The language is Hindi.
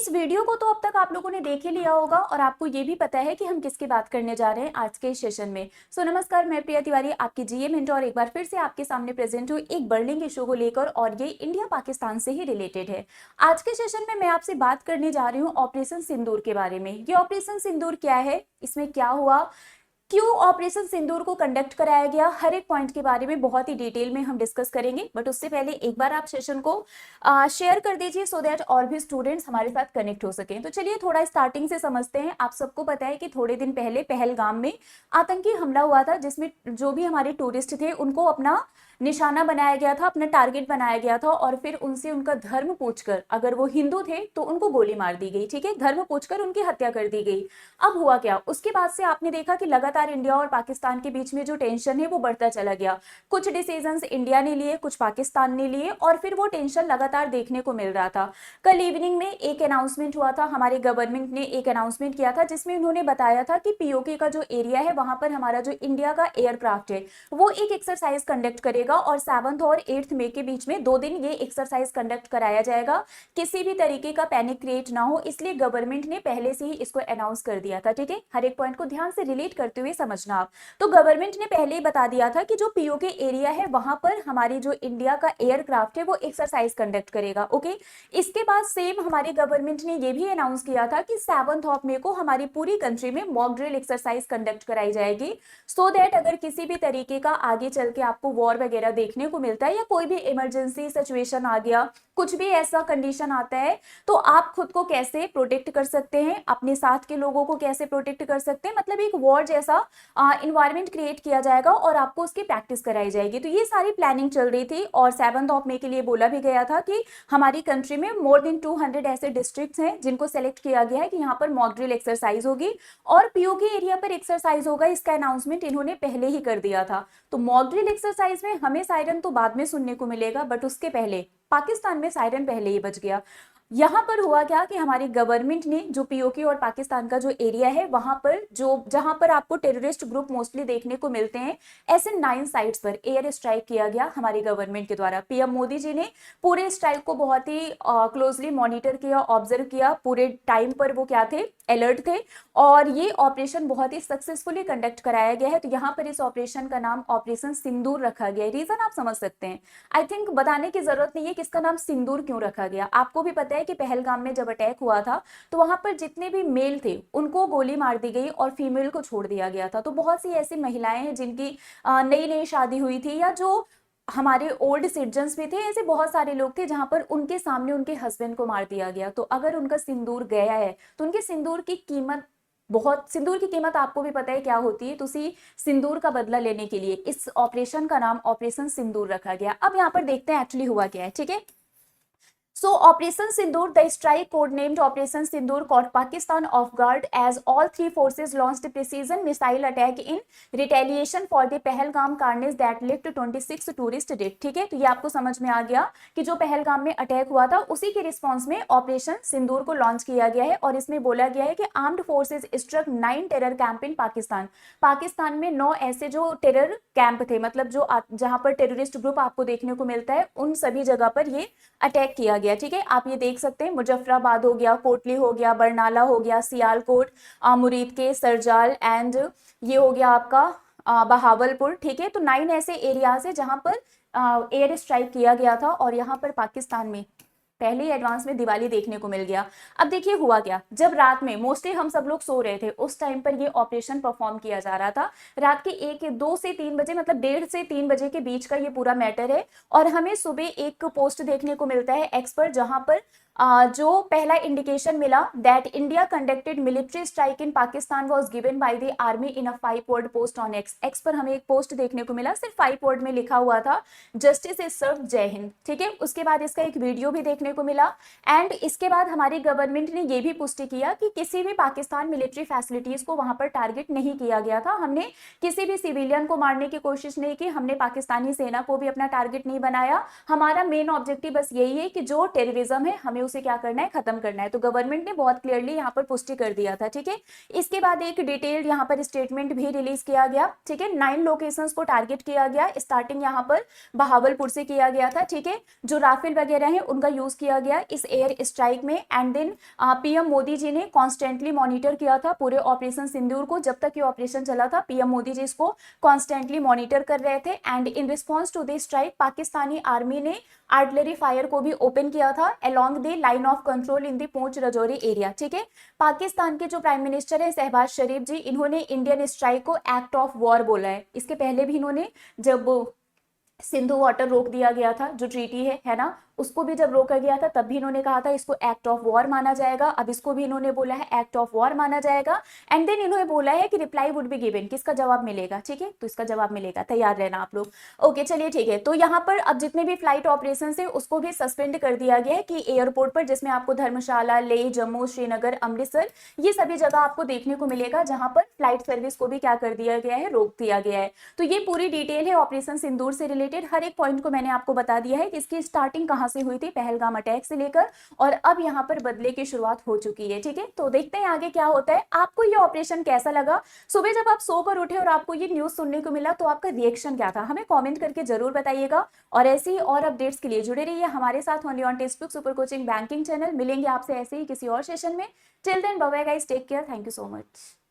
इस वीडियो को तो अब तक आप लोगों ने देख ही लिया होगा और आपको ये भी पता है कि हम किसकी बात करने जा रहे हैं आज के इस सेशन में। नमस्कार, मैं प्रिया तिवारी, आपकी जीए मेंटोर एक बार फिर से आपके सामने प्रेजेंट हुई एक बर्निंग इशू को लेकर, और ये इंडिया पाकिस्तान से ही रिलेटेड है। आज के सेशन में मैं आपसे बात करने जा रही हूँ ऑपरेशन सिंदूर के बारे में। ये ऑपरेशन सिंदूर क्या है, इसमें क्या हुआ, क्यों ऑपरेशन सिंदूर को कंडक्ट कराया गया, हर एक पॉइंट के बारे में बहुत ही डिटेल में हम डिस्कस करेंगे। बट उससे पहले एक बार आप सेशन को शेयर कर दीजिए सो दैट और भी स्टूडेंट्स हमारे साथ कनेक्ट हो सकें। तो चलिए थोड़ा स्टार्टिंग से समझते हैं। आप सबको पता है कि थोड़े दिन पहले पहलगाम में आतंकी हमला हुआ था, जिसमें जो भी हमारे टूरिस्ट थे उनको अपना निशाना बनाया गया था, अपना टारगेट बनाया गया था, और फिर उनसे उनका धर्म पूछकर, अगर वो हिंदू थे तो उनको गोली मार दी गई। ठीक है, धर्म पूछकर उनकी हत्या कर दी गई। अब हुआ क्या, उसके बाद से आपने देखा कि लगातार इंडिया और पाकिस्तान के बीच में जो टेंशन है वो बढ़ता चला गया। कुछ डिसीजंस इंडिया ने लिए, कुछ पाकिस्तान ने लिए, और फिर वो टेंशन लगातार देखने को मिल रहा था। कल इवनिंग में एक अनाउंसमेंट हुआ था, हमारे गवर्नमेंट ने एक अनाउंसमेंट किया था जिसमें उन्होंने बताया था कि पीओके का जो एरिया है वहां पर हमारा जो इंडिया का एयरक्राफ्ट है वो एक एक्सरसाइज कंडक्ट करेगा, और 7 और 8 मई के बीच में 2 दिन ये एक्सरसाइज कंडक्ट कराया जाएगा। किसी भी तरीके का पैनिक क्रिएट ना हो, इसलिए गवर्नमेंट ने पहले से ही इसको अनाउंस कर दिया था। ठीक है, हर एक पॉइंट को ध्यान से रिलेट करते हुए समझना आप। तो गवर्नमेंट ने पहले ही बता दिया था कि जो पीओके एरिया है वहां पर हमारी जो इंडिया का एयरक्राफ्ट है वो एक्सरसाइज कंडक्ट करेगा। ओके, इसके बाद सेम हमारे गवर्नमेंट ने ये भी अनाउंस किया था कि 7 मई को हमारी पूरी कंट्री में मॉक ड्रिल एक्सरसाइज कंडक्ट कराई जाएगी, सो दैट अगर किसी भी तरीके का आगे चल के आपको वॉर वगैरह देखने को मिलता है या कोई भी इमरजेंसी सिचुएशन आ गया, कुछ भी ऐसा कंडीशन आता है, तो आप खुद को कैसे प्रोटेक्ट कर सकते हैं, अपने साथ के लोगों को कैसे प्रोटेक्ट कर सकते हैं, मतलब एक वॉर जैसा इन्वायरमेंट क्रिएट किया जाएगा और आपको उसकी प्रैक्टिस कराई जाएगी। तो ये सारी प्लानिंग चल रही थी, और 7 मई के लिए बोला भी गया था कि हमारी कंट्री में मोर देन 200 ऐसे डिस्ट्रिक्ट्स हैं जिनको सेलेक्ट किया गया है कि यहाँ पर मॉक ड्रिल एक्सरसाइज होगी और पीओके एरिया पर एक्सरसाइज होगा। इसका अनाउंसमेंट इन्होंने पहले ही कर दिया था। तो मॉक ड्रिल एक्सरसाइज में हमें सायरन तो बाद में सुनने को मिलेगा, बट उसके पहले पाकिस्तान में सायरन पहले ही बज गया। यहां पर हुआ क्या कि हमारी गवर्नमेंट ने जो पीओके और पाकिस्तान का जो एरिया है वहां पर जो जहां पर आपको टेररिस्ट ग्रुप मोस्टली देखने को मिलते हैं, ऐसे 9 साइट्स पर एयर स्ट्राइक किया गया हमारी गवर्नमेंट के द्वारा। पीएम मोदी जी ने पूरे स्ट्राइक को बहुत ही क्लोजली मॉनिटर किया, ऑब्जर्व किया। पूरे टाइम पर वो क्या थे, अलर्ट थे, और ये ऑपरेशन बहुत ही सक्सेसफुली कंडक्ट कराया गया है। तो यहाँ पर इस ऑपरेशन का नाम ऑपरेशन सिंदूर रखा गया है। रीजन आप समझ सकते हैं, आई थिंक बताने की जरूरत नहीं है कि इसका नाम सिंदूर क्यों रखा गया। आपको भी पता है कि पहलगाम में जब अटैक हुआ था तो वहां पर जितने भी मेल थे उनको गोली मार दी गई और फीमेल को छोड़ दिया गया था। तो बहुत सी ऐसी महिलाएं हैं जिनकी नई नई शादी हुई थी, या जो हमारे ओल्ड सिटीजन्स भी थे, ऐसे बहुत सारे लोग थे जहां पर उनके सामने उनके हस्बैंड को मार दिया गया। तो अगर उनका सिंदूर गया है तो उनके सिंदूर की कीमत बहुत, सिंदूर की कीमत आपको भी पता है क्या होती है। तो उसी सिंदूर का बदला लेने के लिए इस ऑपरेशन का नाम ऑपरेशन सिंदूर रखा गया। अब यहाँ पर देखते हैं एक्चुअली हुआ क्या है। ठीक है, so Operation Sindoor, the strike codenamed Operation Sindoor, caught Pakistan off guard as all three forces launched a precision missile attack in retaliation for the Pahalgam carnage that left 26 tourists dead। ठीक है, तो ये आपको समझ में आ गया कि जो पहलगाम में अटैक हुआ था उसी के रिस्पॉन्स में ऑपरेशन सिंदूर को लॉन्च किया गया है। और इसमें बोला गया है कि armed forces struck 9 terror camp in Pakistan. Pakistan में 9 ऐसे जो टेरर कैंप थे, मतलब जो जहां पर टेररिस्ट ग्रुप आपको देखने को मिलता है, उन सभी जगह पर ये अटैक किया गया। ठीक है, आप ये देख सकते हैं, मुजफ्फराबाद हो गया, कोटली हो गया, बरनाला हो गया, सियालकोट, मुरीद के सरजाल, एंड ये हो गया आपका बहावलपुर। ठीक है, तो 9 ऐसे एरियाज है जहां पर एयर स्ट्राइक किया गया था, और यहाँ पर पाकिस्तान में पहले ही एडवांस में दिवाली देखने को मिल गया। अब देखिए हुआ क्या, जब रात में मोस्टली हम सब लोग सो रहे थे उस टाइम पर ये ऑपरेशन परफॉर्म किया जा रहा था। रात के 2 से 3 बजे, मतलब 1:30 से 3 बजे के बीच का ये पूरा मैटर है। और हमें सुबह एक पोस्ट देखने को मिलता है एक्स पर, जहां पर जो पहला इंडिकेशन मिला that India conducted military strike in Pakistan was given by the army in a 5 word post on x. X पर हमें एक पोस्ट देखने को मिला, सिर्फ 5 वर्ड में लिखा हुआ था, जस्टिस इज सर्व, जय हिंद। ठीक है, उसके बाद इसका एक वीडियो भी देखने को मिला। एंड इसके बाद हमारी गवर्नमेंट ने यह भी पुष्टि किया कि किसी भी पाकिस्तान मिलिट्री फैसिलिटीज को वहां पर टारगेट नहीं किया गया था। हमने किसी भी सिविलियन को मारने की कोशिश नहीं की, हमने पाकिस्तानी सेना को भी अपना टारगेट नहीं बनाया। हमारा मेन ऑब्जेक्टिव बस यही है कि जो टेररिज्म है हमें उसे क्या करना है, खत्म करना है। तो गवर्नमेंट ने बहुत क्लियरली यहाँ पर पुष्टि कर दिया था, ठीक है। इसके बाद एक डिटेल्ड यहाँ पर स्टेटमेंट भी रिलीज किया गया, ठीक है। 9 लोकेशंस को टारगेट किया गया, स्टार्टिंग यहाँ पर बहावलपुर से किया गया था, ठीक है। जो राफेल वगैरह है उनका यूज किया गया इस एयर स्ट्राइक में। And then PM Modi ji ने कॉन्स्टेंटली मॉनिटर किया था पूरे ऑपरेशन सिंदूर को। जब तक ये ऑपरेशन चला था पीएम मोदी जी इसको कॉन्स्टेंटली मॉनिटर कर रहे थे। And in response to the strike Pakistani army ने आर्टिलरी फायर को भी ओपन किया था along the line of control in the Poonch Rajouri area, ठीक है। पाकिस्तान के जो प्राइम मिनिस्टर है शहबाज शरीफ जी, इन्होंने इंडियन स्ट्राइक को एक्ट ऑफ वॉर बोला है। इसके पहले भी इन्होंने, जब सिंधु वाटर रोक दिया गया था, जो ट्रीटी है ना, उसको भी जब रोका गया था तब भी इन्होंने कहा था इसको एक्ट ऑफ वॉर माना जाएगा। अब इसको भी इन्होंने बोला है एक्ट ऑफ वॉर माना जाएगा। एंड देन इन्होंने बोला है कि रिप्लाई वुड बी गिवन, किसका जवाब मिलेगा, ठीक है। तो इसका जवाब मिलेगा, तैयार रहना आप लोग। ओके चलिए ठीक है। तो यहाँ पर अब जितने भी फ्लाइट ऑपरेशन है उसको भी सस्पेंड कर दिया गया है कि एयरपोर्ट पर, जिसमें आपको धर्मशाला, लेह, जम्मू, श्रीनगर, अमृतसर, ये सभी जगह आपको देखने को मिलेगा जहां पर फ्लाइट सर्विस को भी क्या कर दिया गया है, रोक दिया गया है। तो ये पूरी डिटेल है ऑपरेशन सिंदूर से रिलेटेड। हर एक पॉइंट को मैंने आपको बता दिया है कि इसकी स्टार्टिंग कहां से हुई थी, पहलगाम अटैक से लेकर, और अब यहाँ पर बदले की शुरुआत हो चुकी है, ठीक है। तो देखते हैं आगे क्या होता है। आपको ये ऑपरेशन कैसा लगा? सुबह जब आप सोकर उठे और आपको ये न्यूज सुनने को मिला तो आपका रिएक्शन क्या था, हमें कमेंट करके जरूर बताइएगा। और ऐसे ही और अपडेट्स के लिए जुड़े रहिए हमारे साथ only on text book super coaching banking channel. मिलेंगे आपसे ऐसे ही किसी और सेशन में। Till then bye bye guys, take care, thank you so much.